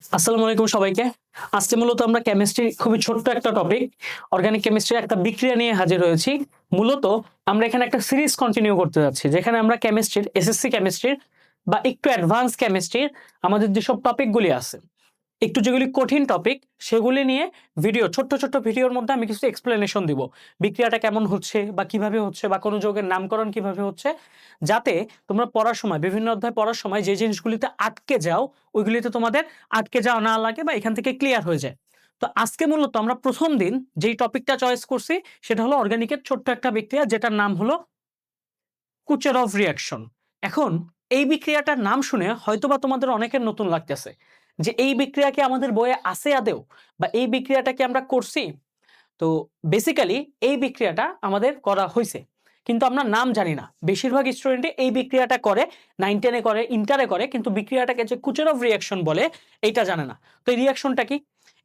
আসসালামু আলাইকুম সবাইকে। আজকে মূলত আমরা কেমিস্ট্রি খুবই ছোট্ট একটা টপিক অর্গানিক কেমিস্ট্রির একটা বিক্রিয়া নিয়ে হাজির হয়েছি। মূলত আমরা এখানে একটা সিরিজ কন্টিনিউ করতে যাচ্ছি যেখানে আমরা কেমিস্ট্রির এসএসসি কেমিস্ট্রির বা একটু অ্যাডভান্স কেমিস্ট্রির আমাদের যেসব টপিকগুলি আছে একটু যেগুলি কঠিন টপিক সেগুলি নিয়ে ভিডিও ছোট্ট ভিডিওর মধ্যে আমি কিছু এক্সপ্লেনেশন দিব। বিক্রিয়াটা কেমন হচ্ছে বা কিভাবে হচ্ছে বা কোনো যৌগের নামকরণ কিভাবে হচ্ছে, যাতে তোমরা পড়ার সময় বিভিন্ন অধ্যায় পড়ার সময় যে জিনিসগুলিতে আটকে যাও ওইগুলিতে তোমাদের আটকে যাওয়া না লাগে বা এখান থেকে ক্লিয়ার হয়ে যায়। তো আজকে মূলত আমরা প্রথম দিন যেই টপিকটা চয়েস করছি সেটা হলো অর্গানিকের ছোট্ট একটা বিক্রিয়া যেটার নাম হলো কুচেরভ রিঅ্যাকশন। এখন এই বিক্রিয়াটার নাম শুনে হয়তোবা তোমাদের অনেকের নতুন লাগতেছে যে এই বিক্রিয়া কি আমাদের বইয়ে আছে আদৌ বা এই বিক্রিয়াটা কি আমরা করছি। তো বেসিক্যালি এই বিক্রিয়াটা আমাদের করা হয়েছে কিন্তু আমরা নাম জানি না। বেশিরভাগ স্টুডেন্টই এই বিক্রিয়াটা করে, 9-10 করে, ইন্টারে করে, কিন্তু বিক্রিয়াটাকে যে কুচেরভ রিঅ্যাকশন বলে এইটা জানে না। তো এই রিঅ্যাকশনটা কি?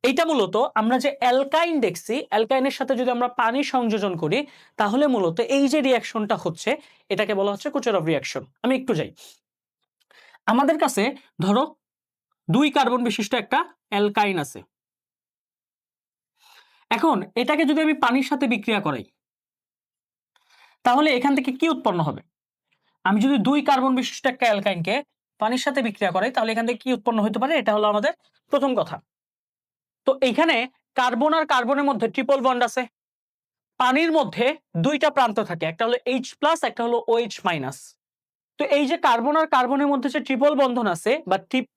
এইটা মূলত আমরা যে অ্যালকাইন দেখছি, অ্যালকাইনের সাথে যদি আমরা পানি সংযোজন করি তাহলে মূলত এই যে রিঅ্যাকশনটা হচ্ছে এটাকে বলা হচ্ছে কুচেরভ রিঅ্যাকশন। আমি একটু যাই, আমাদের কাছে ধরো 2 কার্বন বিশিষ্ট একটা অ্যালকাইন আছে। এখন এটাকে যদি আমি পানির সাথে বিক্রিয়া করাই তাহলে এখান থেকে কি উৎপন্ন হবে? আমি যদি 2 কার্বন বিশিষ্ট একটা অ্যালকাইনকে পানির সাথে বিক্রিয়া করাই তাহলে এখান থেকে কি উৎপন্ন হতে পারে? এটা হলো আমাদের প্রথম কথা। তো এইখানে কার্বন আর কার্বনের মধ্যে ট্রিপল বন্ড আছে। পানির মধ্যে 2টা প্রান্ত থাকে, একটা হলো H+ একটা হলো OH-। তো এই যে কার্বন আর কার্বনের মধ্যে যে ট্রিপল বন্ধন আছে বা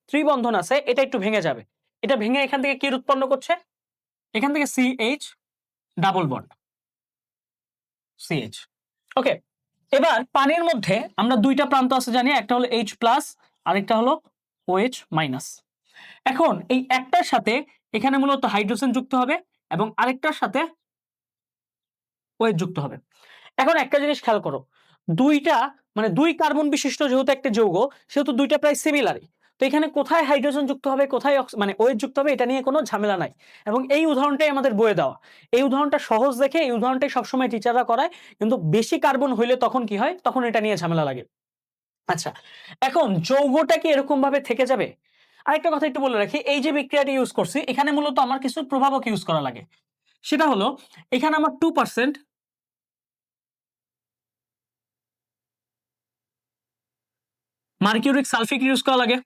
ত্রিবন্ধন আছে এটা একটু ভেঙে যাবে। এটা ভেঙে এখান থেকে কি উৎপন্ন করছে? এখান থেকে CH ডাবল বন্ড, CH। ওকে, এবার পানির মধ্যে আমরা 2টা প্রান্ত আছে জানি, একটা হলো H+ আরেকটা হলো OH-। এখন এই একটার সাথে এখানে মূলত হাইড্রোজেন যুক্ত হবে এবং আরেকটার সাথে OH যুক্ত হবে। এখন একটা জিনিস খেয়াল করো, 2টা মানে 2 কার্বন বিশিষ্ট যেহেতু একটা যৌগ সেহেতু 2টা প্রায় সিমিলারই। তো এখানে কোথায় হাইড্রোজেন যুক্ত হবে কোথায় মানে OH যুক্ত হবে এটা নিয়ে কোনো ঝামেলা নাই এবং এই উদাহরণটাই আমাদের বইয়ে দেওয়া। এই উদাহরণটা সহজ দেখে এই উদাহরণটাই সবসময় টিচাররা করায়, কিন্তু বেশি কার্বন হইলে তখন কি হয়, তখন এটা নিয়ে ঝামেলা লাগে। আচ্ছা, এখন যৌগটা কি এরকম ভাবে থেকে যাবে? আরেকটা কথা একটু বলে রাখি, এই যে বিক্রিয়াটি ইউজ করছি এখানে মূলত আমার কিছু প্রভাবক ইউজ করা লাগে। সেটা হলো এখানে আমার 2% মার্কিউরিক সালফেট ইউজ করা লাগে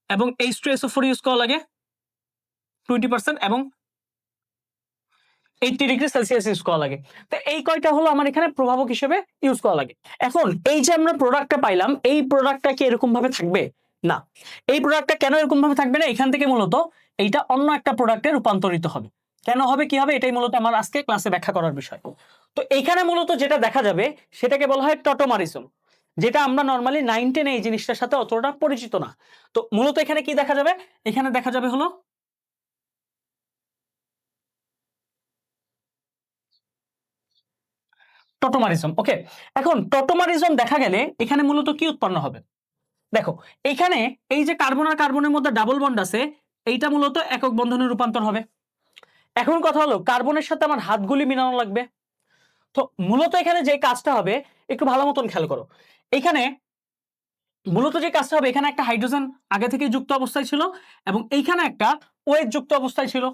এবং H2SO4 ইউজ করা লাগে 20% এবং 80°C ইউজ করা লাগে। তো এই কয়টা হলো আমার এখানে প্রভাবক হিসেবে ইউজ করা লাগে। এখন এই যে আমরা প্রোডাক্টটা পাইলাম এই প্রোডাক্টটা কি এরকম ভাবে থাকবে? না। এই প্রোডাক্টটা কেন এরকম ভাবে থাকবে না? এখান থেকে মূলত এইটা অন্য একটা প্রোডাক্টে রূপান্তরিত হবে। কেন হবে কি হবে এটাই মূলত আমার আজকে ক্লাসে ব্যাখ্যা করার বিষয়। তো এইখানে মূলত যেটা দেখা যাবে সেটাকে বলা হয় টটোমারিজম, যেটা আমরা নরমালি 9-10 এই জিনিসটার সাথে অতটা পরিচিত না। তো মূলত এখানে কি দেখা যাবে? এখানে দেখা যাবে হলো টটোমারিজম। ওকে, এখন টটোমারিজম দেখা গেলে এখানে মূলত কি উৎপন্ন হবে? দেখো, এইখানে এই যে কার্বন আর কার্বনের মধ্যে ডাবল বন্ড আছে এইটা মূলত একক বন্ধনে রূপান্তর হবে। এখন কথা হলো কার্বনের সাথে আমার হাতগুলি মিলানো লাগবে। তো মূলত এখানে যে কাজটা হবে একটু ভালো মতন খেয়াল করো, এখানে মূলত যে কাজটা হবে এখানে একটা হাইড্রোজেন আগে থেকে যুক্ত অবস্থায় ছিল এবং এইখানে একটা OH যুক্ত অবস্থায় ছিল।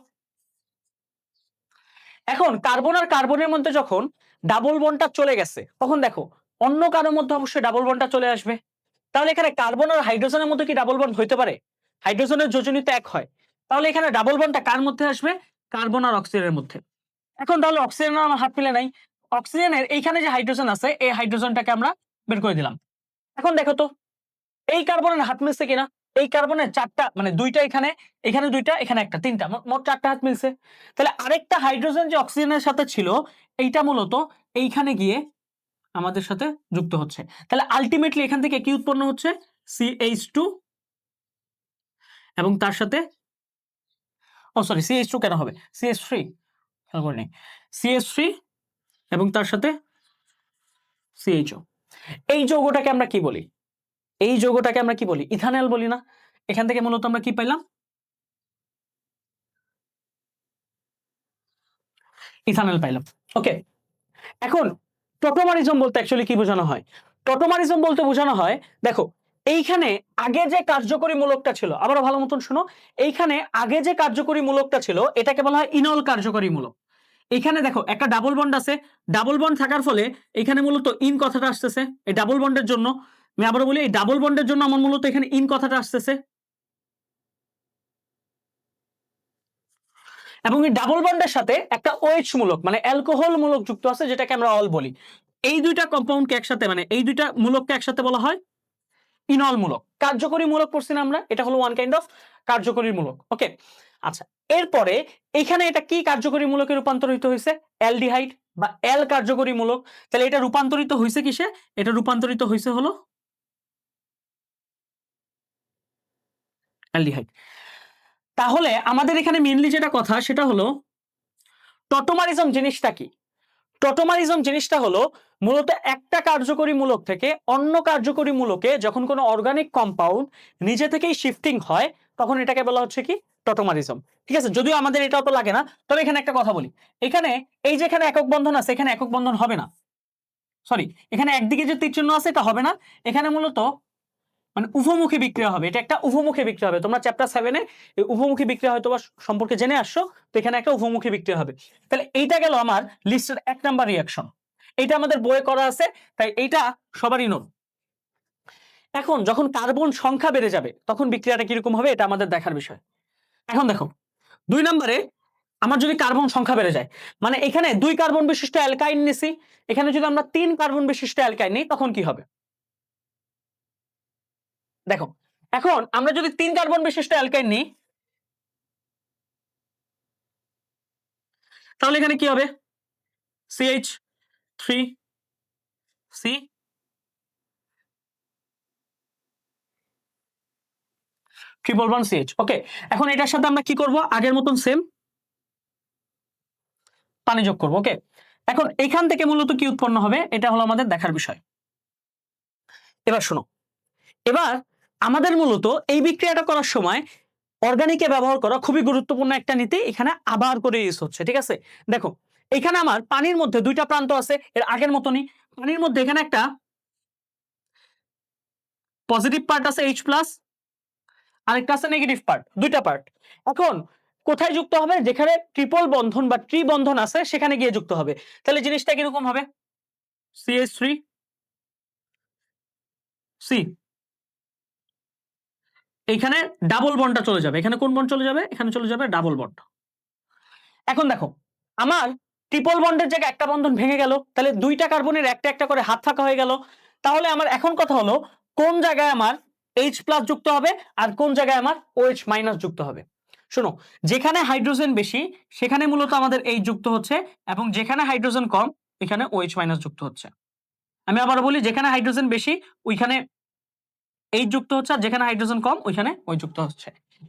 এখন কার্বন আর কার্বনের মধ্যে যখন ডাবল বন্ডটা চলে গেছে তখন দেখো অন্য কারোর মধ্যে অবশ্যই ডাবল বন্ডটা চলে আসবে। তাহলে এখানে কার্বন আর হাইড্রোজেনের মধ্যে কি ডাবল বন্ড হইতে পারে? হাইড্রোজেনের যোজনী তো এক হয়। তাহলে এখানে ডাবল বন্ডটা কার মধ্যে আসবে? কার্বন আর অক্সিজেনের মধ্যে। এখন তাহলে অক্সিজেনের আমার হাত মিলে নাই। অক্সিজেনের এইখানে যে হাইড্রোজেন আছে এই হাইড্রোজেনটাকে আমরা বের করে দিলাম। এখন দেখো তো এই কার্বনের হাত মিলছে কিনা? এই কার্বনের 4টা মানে 2টা এখানে, এখানে 2টা, এখানে একটা, 3টা, মোট 4টা হাত মিলছে। তাহলে আরেকটা হাইড্রোজেন যে অক্সিজেনের সাথে ছিল এইটা মূলত এইখানে গিয়ে আমাদের সাথে যুক্ত হচ্ছে। তাহলে আলটিমেটলি এখান থেকে কি উৎপন্ন হচ্ছে? CH2 এবং তার সাথে সরি CH2 কেন হবে? CH3, খেয়াল করে নেই, CH3 এবং তার সাথে CHO। এই যৌগটাকে আমরা কি বলি? এই যৌগটাকে আমরা কি বলি? ইথানল বলি না? এখান থেকে মূলত আমরা কি পাইলাম? ইথানল পাইলাম। ওকে, এখন টোটোমারিজম বলতে অ্যাকচুয়ালি কি বোঝানো হয়? টোটোমারিজম বলতে বোঝানো হয়, দেখো এইখানে আগে যে কার্যকরী মূলকটা ছিল, আবারও ভালো মতন শুনো, এইখানে আগে যে কার্যকরী মূলকটা ছিল এটাকে বলা হয় ইনল কার্যকরী মূলক। এখানে দেখো একটা ডাবল বন্ড আছে, ডাবল বন্ড থাকার ফলে এখানে মূলত ইন কথাটা আসতেছে এই ডাবল বন্ডের জন্য। আমি আবারও বলি, এই ডাবল বন্ডের জন্য আমার মূলত এখানে ইন কথাটা আসতেছে, এবং এই ডাবল বন্ডের সাথে একটা OH মূলক মানে অ্যালকোহল মূলক যুক্ত আছে, যেটাকে আমরা অল বলি। এই দুইটা কম্পাউন্ডকে একসাথে মানে এই দুইটা মূলককে একসাথে বলা হয় ইনল মূলক। কার্যকরী মূলক পড়ছি না আমরা, এটা হলো ওয়ান কাইন্ড অফ কার্যকরী মূলক। ওকে, আচ্ছা, এরপরে এখানে এটা কি কার্যকরী মূলকে রূপান্তরিত হয়েছে? অ্যালডিহাইড বা অ্যাল কার্যকরী মূলক। তাহলে এটা রূপান্তরিত হয়েছে কিসে? এটা রূপান্তরিত হয়েছে হলো অ্যালডিহাইড। তাহলে আমাদের এখানে মেইনলি যেটা কথা সেটা হলো টটোমারিজম জিনিসটা কি? টটোমারিজম জিনিসটা হলো মূলত একটা কার্যকরী মূলক থেকে অন্য কার্যকরী মূলকে যখন কোনো অর্গানিক কম্পাউন্ড নিজে থেকেই শিফটিং হয় তখন এটাকে বলা হচ্ছে কি টটোমারিজম। ঠিক আছে, যদিও আমাদের এটাও তো লাগে না, তবে এখানে একটা কথা বলি, এখানে এই যে এখানে একক বন্ধন আছে, এখানে একক বন্ধন হবে না, সরি, এখানে একদিকে যে তীর চিহ্ন আছে এটা হবে না, এখানে মূলত মানে উভমুখী বিক্রিয়া হবে, এটা একটা উভমুখী বিক্রিয়া হবে। তোমরা চ্যাপ্টার 7 এ এই উভমুখী বিক্রিয়া হয়তো বা সম্পর্কে জেনে আসছো, তো এখানে একটা উভমুখী বিক্রিয়া হবে। তাহলে এইটা গেল আমার লিস্টের 1 নাম্বার রিঅ্যাকশন, এইটা আমাদের বইয়ে করা আছে, তাই এইটা সবারই নোট। এখন যখন কার্বন সংখ্যা বেড়ে যাবে তখন বিক্রিয়াটা কিরকম হবে এটা আমাদের দেখার বিষয়। এখন দেখো 2 নম্বরে আমার যদি কার্বন সংখ্যা বেড়ে যায়, মানে এখানে 2 কার্বন বিশিষ্ট অ্যালকাইন নিছি, এখানে যদি আমরা 3 কার্বন বিশিষ্ট অ্যালকাইন নিই তখন কি হবে? দেখো, এখন আমরা যদি 3 কার্বন বিশিষ্ট অ্যালকাইন নিই তাহলে এখানে কি হবে? CH3C triple bond CH। ওকে, এখন এটার সাথে আমরা কি করব? আগের মতন সেম পানি যোগ করব। ওকে, এখন এখান থেকে মূলত কি উৎপন্ন হবে এটা হলো আমাদের দেখার বিষয়। এবার শোনো, এবার আমাদের মূলত এই বিক্রিয়াটা করার সময় অর্গানিকে ব্যবহার করা খুবই গুরুত্বপূর্ণ একটা নীতি এখানে আবার করে ইউজ হচ্ছে। ঠিক আছে, দেখো এখানে আমার পানির মধ্যে দুইটা প্রান্ত আছে, এর আগের মতনই পানির মধ্যে এখানে একটা পজিটিভ পার্ট আছে H প্লাস, আরেকটা আছে নেগেটিভ পার্ট, দুইটা পার্ট। এখন কোথায় যুক্ত হবে? যেখানে ট্রিপল বন্ধন বা ট্রি বন্ধন আছে সেখানে গিয়ে যুক্ত হবে। তাহলে জিনিসটা কিরকম হবে? CH3C, এইখানে ডাবল বন্ডটা চলে যাবে, এখানে কোন বন্ড চলে যাবে? এখানে চলে যাবে ডাবল বন্ড। এখন দেখো আমার ট্রিপল বন্ডের জায়গায় একটা বন্ধন ভেঙে গেল, তাহলে দুইটা কার্বনের একটা একটা করে হাত ফাঁকা হয়ে গেল। তাহলে আমার এখন কথা হলো কোন জায়গায় আমার H প্লাস যুক্ত হবে আর কোন জায়গায় আমার OH মাইনাস যুক্ত হবে। শোনো, যেখানে হাইড্রোজেন বেশি সেখানে মূলত আমাদের H যুক্ত হচ্ছে, এবং যেখানে হাইড্রোজেন কম এখানে OH মাইনাস যুক্ত হচ্ছে। আমি আবার বলি, যেখানে হাইড্রোজেন বেশি ওইখানে H যুক্ত হচ্ছে, আর যেখানে হাইড্রোজেন কম ওইখানে OH যুক্ত হচ্ছে।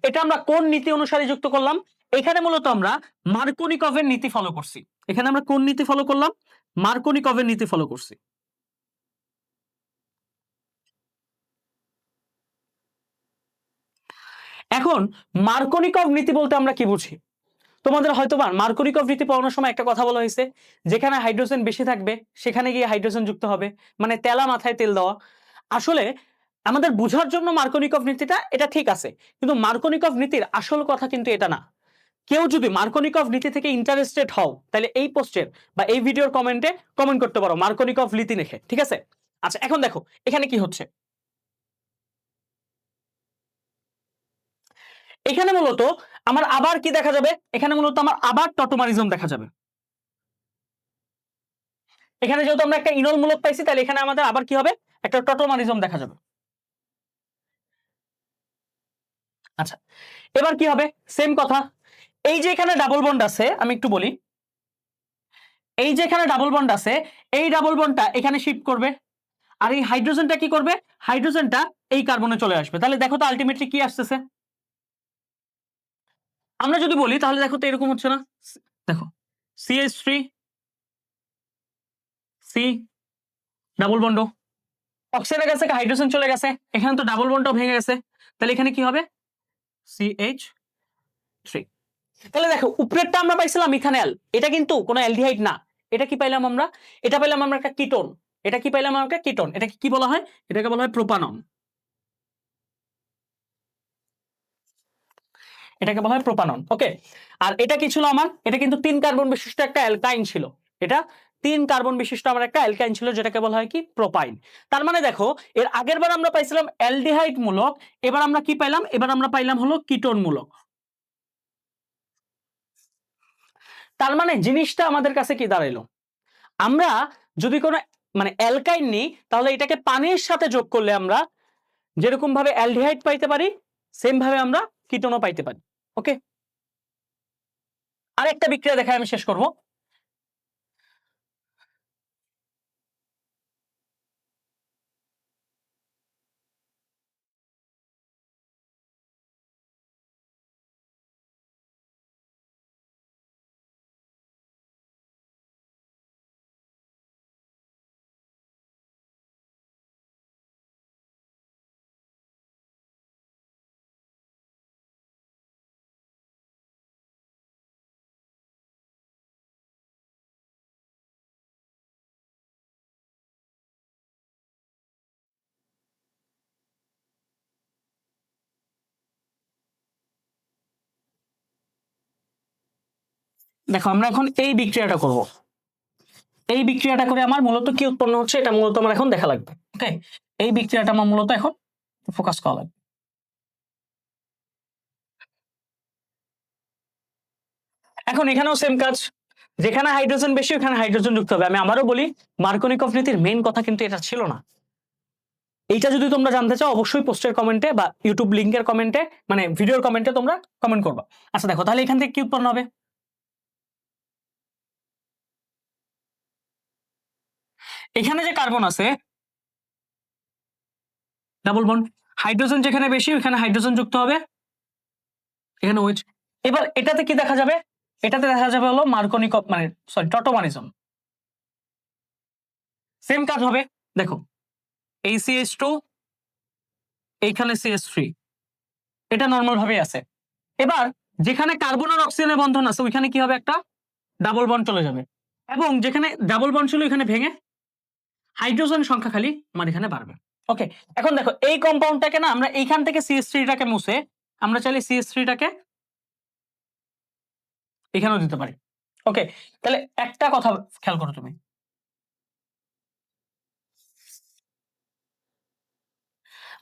এটা আমরা কোন নীতি অনুসারে যুক্ত করলাম? এখানে মূলত আমরা মার্কোনিকভের নীতি ফলো করছি। এখানে আমরা কোন নীতি ফলো করলাম? মার্কোনিকভের নীতি ফলো করছি। এখন মার্কোনিকভ নীতি বলতে আমরা কি বুঝি? তোমাদের হয়তোবা মার্কোনিকভ নীতি পড়ানোর সময় একটা কথা বলা হয়েছে, যেখানে হাইড্রোজেন বেশি থাকবে সেখানে গিয়ে হাইড্রোজেন যুক্ত হবে, মানে তেলা মাথায় তেল দেওয়া। আসলে আমাদের বুঝার জন্য মার্কোনিকভ নীতিটা এটা ঠিক আছে, কিন্তু মার্কোনিকভ নীতির আসল কথা কিন্তু এটা না। কেউ যদি মার্কোনিকভ নীতি থেকে ইন্টারেস্টেড হও তাহলে এই পোস্টের বা এই ভিডিওর কমেন্টে কমেন্ট করতে পারো মার্কোনিকভ নীতি লিখে। ঠিক আছে, আচ্ছা এখন দেখো এখানে কি হচ্ছে। এখানে মূলত আমার আবার কি দেখা যাবে? এখানে মূলত আমার আবার টটোমারিজম দেখা যাবে। এখানে যেহেতু আমরা একটা ইনল মূলক পাইছি তাহলে এখানে আমাদের আবার কি হবে? একটা টটোমারিজম দেখা যাবে। আচ্ছা, এবার কি হবে? সেম কথা, এই যে এখানে ডাবল বন্ড আছে, আমি একটু বলি, এই যে এখানে ডাবল বন্ড আছে, এই ডাবল বন্ডটা এখানে শিফট করবে, আর এই হাইড্রোজেনটা কি করবে? হাইড্রোজেনটা এই কার্বনে চলে আসবে। তাহলে দেখো তো আলটিমেটলি কি আসতেছে। আমরা যদি বলি তাহলে দেখো তো এরকম হচ্ছে না? দেখো CH3C ডাবল বন্ড, অক্সিজেনের কাছে হাইড্রোজেন চলে গেছে, এখানে তো ডাবল বন্ডটাও ভেঙে গেছে, তাহলে এখানে কি হবে? CH3। তাহলে দেখো উপরেরটা আমরা পাইছিলাম ইথানল, এটা কিন্তু কোনো অ্যালডিহাইড না। এটা কি পাইলাম আমরা? এটা পাইলাম আমরা একটা কিটোন। এটা কি পাইলাম আমরা? একটা কিটোন। এটাকে কি বলা হয়? এটাকে বলা হয় প্রোপানন। এটাকে বলা হয় প্রোপানন। ওকে, আর এটা কি ছিল আমার, এটা কিন্তু 3 কার্বন বিশিষ্ট একটা অ্যালকাইন ছিল। এটা 3 কার্বন বিশিষ্ট আমার একটা অ্যালকাইন ছিল, যেটাকে বলা হয় কি প্রোপাইন। তার মানে দেখো, এর আগের বার আমরা পাইছিলাম অ্যালডিহাইড মূলক, এবার আমরা কি পাইলাম, এবার আমরা পাইলাম হলো কিটোন মূলক। তার মানে জিনিসটা আমাদের কাছে কি দাঁড়াইলো, আমরা যদি কোনো মানে অ্যালকাইন নিই, তাহলে এটাকে পানির সাথে যোগ করলে আমরা যেরকম ভাবে অ্যালডিহাইড পাইতে পারি, সেম ভাবে আমরা কিটোনও পাইতে পারি। ওকে, আরেকটা বিক্রিয়া দেখায় আমি শেষ করব। দেখো, আমরা এখন এই বিক্রিয়াটা করব। এই বিক্রিয়াটা করে আমার মূলত কি উৎপন্ন হচ্ছে, এটা মূলত আমার এখন দেখা লাগবে। ওকে, এই বিক্রিয়াটা আমার মূলত এখন ফোকাস করা লাগবে। এখন এখানেও সেম কাজ, যেখানে হাইড্রোজেন বেশি ওখানে হাইড্রোজেন যুক্ত হবে। আমি আবারও বলি, মার্কোনিকভ নীতির মেইন কথা কিন্তু এটা ছিল না। এইটা যদি তোমরা জানতে চাও, অবশ্যই পোস্টের কমেন্টে বা ইউটিউব লিংকের কমেন্টে, মানে ভিডিওর কমেন্টে তোমরা কমেন্ট করবা। আচ্ছা দেখো, তাহলে এখান থেকে কি উৎপন্ন হবে, এখানে যে কার্বন আছে ডাবল বন্ড, হাইড্রোজেন যেখানে বেশি ওখানে হাইড্রোজেন যুক্ত হবে, এখানে OH। এবার এটাতে কি দেখা যাবে, এটাতে দেখা যাবে হলো মার্কোনিকভ মানে সরি টটোমানিজম। সেম কাজ হবে, দেখো এই CH2, এইখানে CH3, এটা নরমাল ভাবে আছে। এবার যেখানে কার্বন আর অক্সিজেনের বন্ধন আছে ওইখানে কি হবে, একটা ডাবল বন্ড চলে যাবে, এবং যেখানে ডাবল বন্ড ছিল এখানে ভেঙে হাইড্রোজেন সংখ্যা খালি আমার এখানে বাড়বে। ওকে, এখন দেখো এই কম্পাউন্ডটাকে না আমরা এইখান থেকে CH3টাকে মুছে আমরা চাইলে CH3টাকে এখানেও দিতে পারি। ওকে, তাহলে একটা কথা খেয়াল করো তুমি,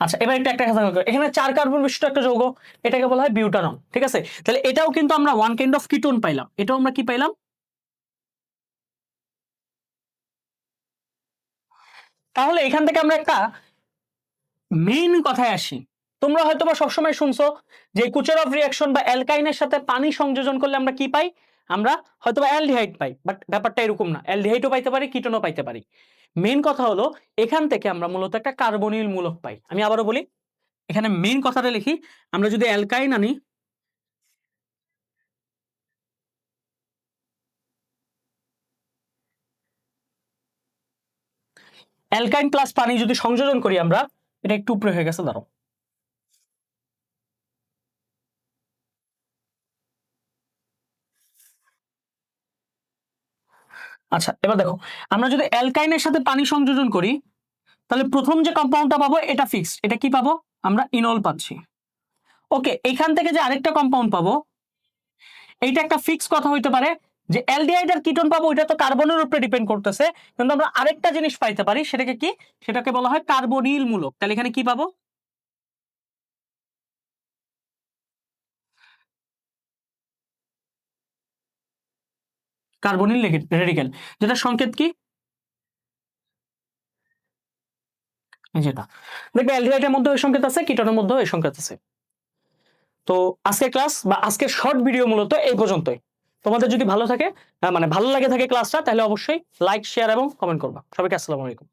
আচ্ছা এবার একটা একটা কথা খেয়াল করো, এখানে 4 কার্বন বিশিষ্ট একটা যৌগ, এটাকে বলা হয় বিউটানন। ঠিক আছে, তাহলে এটাও কিন্তু আমরা ওয়ান কাইন্ড অফ কিটোন পাইলাম, এটাও আমরা কি পাইলাম। তাহলে এখান থেকে আমরা একটা মেইন কথায় আসি। তোমরা হয়তোবা সবসময় শুনছো যে কুচেরভ রিঅ্যাকশন বা অ্যালকাইনের সাথে পানি সংযোজন করলে আমরা কি পাই, আমরা হয়তোবা অ্যালডিহাইড পাই, বাট ব্যাপারটা এরকম না, অ্যালডিহাইডও পাইতে পারি, কিটোনও পাইতে পারি। মেইন কথা হলো এখান থেকে আমরা মূলত একটা কার্বনিল মূলক পাই। আমি আবারও বলি, এখানে মেইন কথাটা লিখি, আমরা যদি অ্যালকাইন আনি, অ্যালকাইন প্লাস পানি যদি সংযোজন করি আমরা, এটা একটু উপরে হয়ে গেছে, ধরো আচ্ছা এবার দেখো, আমরা যদি অ্যালকাইনের সাথে পানি সংযোজন করি, তাহলে প্রথম যে কম্পাউন্ডটা পাবো এটা ফিক্সড, এটা কি পাবো, আমরা ইনল পাচ্ছি। ওকে, এখান থেকে যে আরেকটা কম্পাউন্ড পাবো, এইটা একটা ফিক্স কথা হইতে পারে যে অ্যালডিহাইড আর কিটোন পাবো, এটা তো কার্বনের উপরে ডিপেন্ড করতেছে, কিন্তু আমরা আরেকটা জিনিস পাইতে পারি, সেটাকে কি, সেটাকে বলা হয় কার্বনিল মূলক। তাহলে এখানে কি পাবো, কার্বনিল রেডিক্যাল, যেটা সংকেত কি, যেটা দেখবে অ্যালডিহাইডের মধ্যে ওই সংকেত আছে, কিটোনের মধ্যে ওই সংকেত আছে। তো আজকের ক্লাস বা আজকের শর্ট ভিডিও মূলত এই পর্যন্তই। তোমাদের যদি ভালো থাকে, মানে ভালো লাগে থাকে ক্লাসটা, তাহলে অবশ্যই লাইক, শেয়ার এবং কমেন্ট করবা। সবাইকে আসসালামু আলাইকুম।